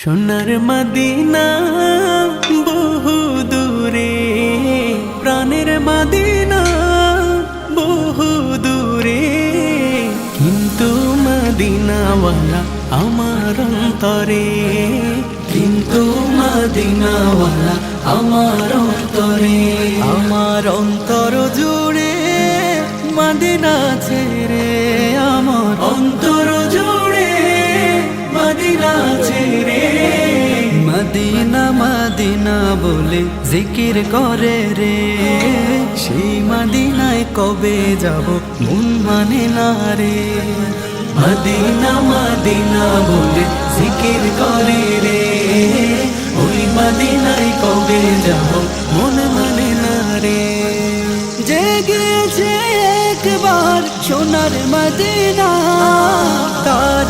সোনার মদিনা বহু দূরে, প্রাণের মদিনা বহু দূরে, কিন্তু মদিনাওয়ালা আমার অন্তরে, কিন্তু মদিনাওয়ালা আমার অন্তরে। আমার অন্তর জুড়ে মদিনা ছেড়ে, আমার অন্তর জুড়ে মদিনা ছেড়ে। মদিনা মদিনা বলে জিকির করে রে, সেই মদিনায় কবে যাব মন মানে না রে। মদিনা মদিনা বলে জিকির করে রে, ওই মদিনায় কবে যাব মন মানে না রে। জেগেছে একবার সোনার মদিনা, তার